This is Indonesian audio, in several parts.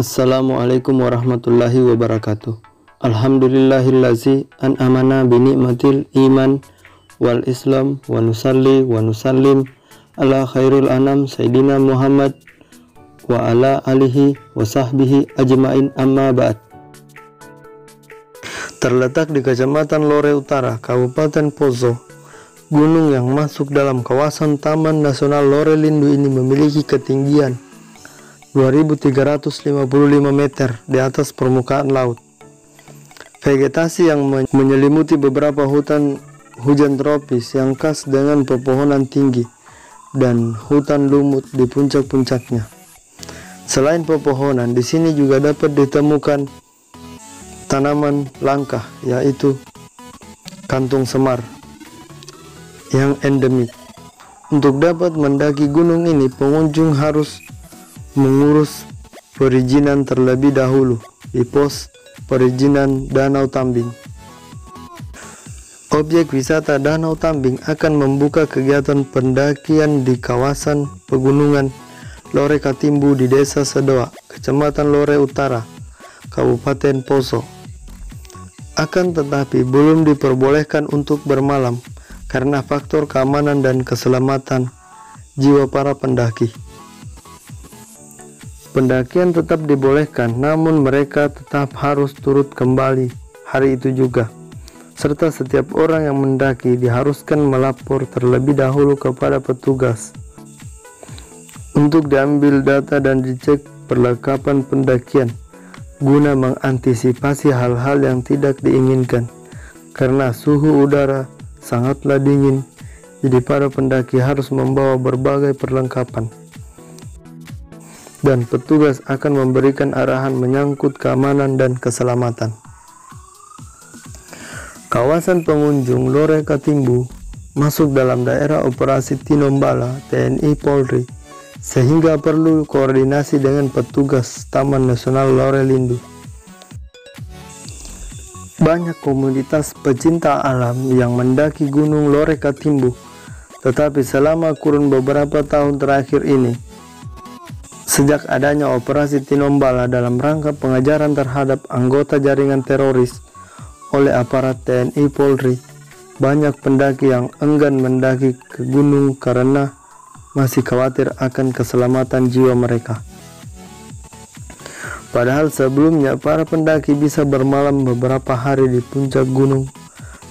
Assalamualaikum warahmatullahi wabarakatuh. Alhamdulillahillazi an'amana binikmatil iman wal islam wa nusalli wa nusallim ala khairul anam sayyidina Muhammad wa ala alihi wa sahbihi ajmain, amma ba'd. Terletak di Kecamatan Lore Utara, Kabupaten Poso, gunung yang masuk dalam kawasan Taman Nasional Lore Lindu ini memiliki ketinggian 2.355 meter di atas permukaan laut. Vegetasi yang menyelimuti beberapa hutan hujan tropis yang khas dengan pepohonan tinggi dan hutan lumut di puncak-puncaknya. Selain pepohonan, di sini juga dapat ditemukan tanaman langka, yaitu kantung semar yang endemik. Untuk dapat mendaki gunung ini, pengunjung harus mengurus perizinan terlebih dahulu di pos perizinan Danau Tambing. Objek wisata Danau Tambing akan membuka kegiatan pendakian di kawasan pegunungan Lore Katimbu di Desa Sedoa, Kecamatan Lore Utara, Kabupaten Poso. Akan tetapi belum diperbolehkan untuk bermalam karena faktor keamanan dan keselamatan jiwa para pendaki. Pendakian tetap dibolehkan, namun mereka tetap harus turut kembali hari itu juga. Serta setiap orang yang mendaki diharuskan melapor terlebih dahulu kepada petugas untuk diambil data dan dicek perlengkapan pendakian guna mengantisipasi hal-hal yang tidak diinginkan. Karena suhu udara sangatlah dingin, jadi para pendaki harus membawa berbagai perlengkapan. Dan petugas akan memberikan arahan menyangkut keamanan dan keselamatan. Kawasan pengunjung Lore Katimbu masuk dalam daerah operasi Tinombala TNI Polri, sehingga perlu koordinasi dengan petugas Taman Nasional Lore Lindu. Banyak komunitas pecinta alam yang mendaki Gunung Lore Katimbu, tetapi selama kurun beberapa tahun terakhir ini, sejak adanya operasi Tinombala dalam rangka pengejaran terhadap anggota jaringan teroris oleh aparat TNI Polri, banyak pendaki yang enggan mendaki ke gunung karena masih khawatir akan keselamatan jiwa mereka. Padahal sebelumnya para pendaki bisa bermalam beberapa hari di puncak gunung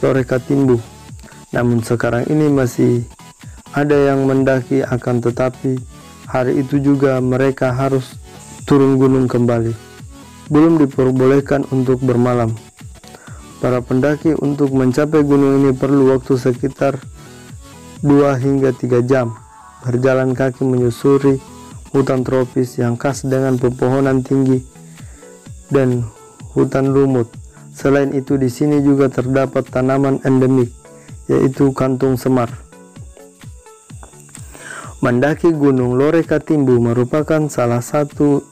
Lore Katimbu. Namun sekarang ini masih ada yang mendaki, akan tetapi hari itu juga mereka harus turun gunung kembali. Belum diperbolehkan untuk bermalam. Para pendaki untuk mencapai gunung ini perlu waktu sekitar 2 hingga 3 jam berjalan kaki menyusuri hutan tropis yang khas dengan pepohonan tinggi dan hutan lumut. Selain itu, di sini juga terdapat tanaman endemik, yaitu kantung semar. Mendaki Gunung Lore Katimbu merupakan salah satu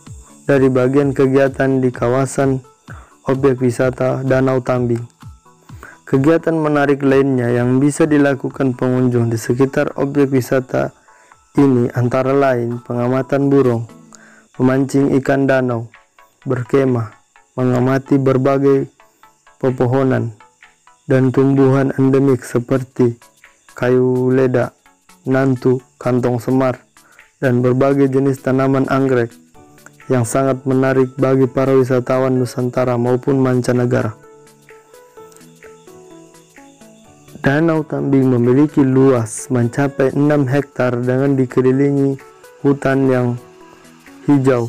dari bagian kegiatan di kawasan objek wisata Danau Tambing. Kegiatan menarik lainnya yang bisa dilakukan pengunjung di sekitar objek wisata ini antara lain pengamatan burung, memancing ikan danau, berkemah, mengamati berbagai pepohonan dan tumbuhan endemik seperti kayu leda, nantu, kantong semar, dan berbagai jenis tanaman anggrek yang sangat menarik bagi para wisatawan Nusantara maupun mancanegara. Danau Tambing memiliki luas mencapai 6 hektar dengan dikelilingi hutan yang hijau,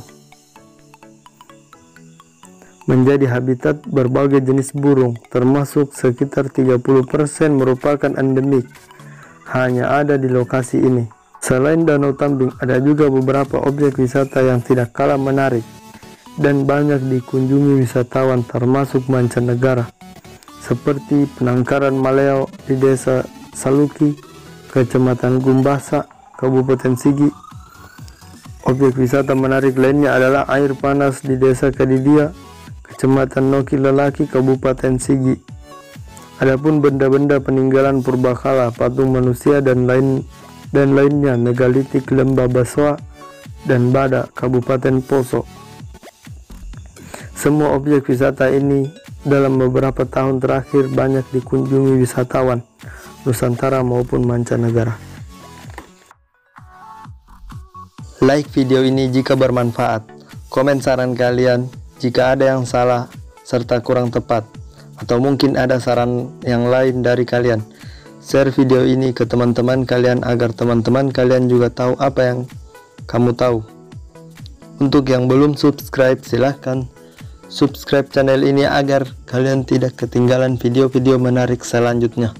menjadi habitat berbagai jenis burung, termasuk sekitar 30% merupakan endemik, hanya ada di lokasi ini. Selain Danau Tambing, ada juga beberapa objek wisata yang tidak kalah menarik dan banyak dikunjungi wisatawan termasuk mancanegara, seperti penangkaran maleo di Desa Saluki, Kecamatan Gumbasa, Kabupaten Sigi. Objek wisata menarik lainnya adalah air panas di Desa Kadidia, Kecamatan Noki Lelaki, Kabupaten Sigi. Adapun benda-benda peninggalan purbakala, patung manusia dan lainnya megalitik Lembah Baswa dan Bada, Kabupaten Poso. Semua objek wisata ini dalam beberapa tahun terakhir banyak dikunjungi wisatawan Nusantara maupun mancanegara. Like video ini jika bermanfaat. Komen saran kalian jika ada yang salah serta kurang tepat, atau mungkin ada saran yang lain dari kalian. Share video ini ke teman-teman kalian agar teman-teman kalian juga tahu apa yang kamu tahu. Untuk yang belum subscribe, silahkan subscribe channel ini agar kalian tidak ketinggalan video-video menarik selanjutnya.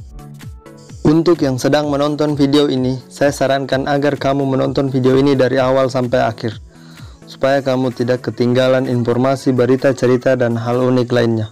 Untuk yang sedang menonton video ini, saya sarankan agar kamu menonton video ini dari awal sampai akhir, supaya kamu tidak ketinggalan informasi, berita, cerita, dan hal unik lainnya.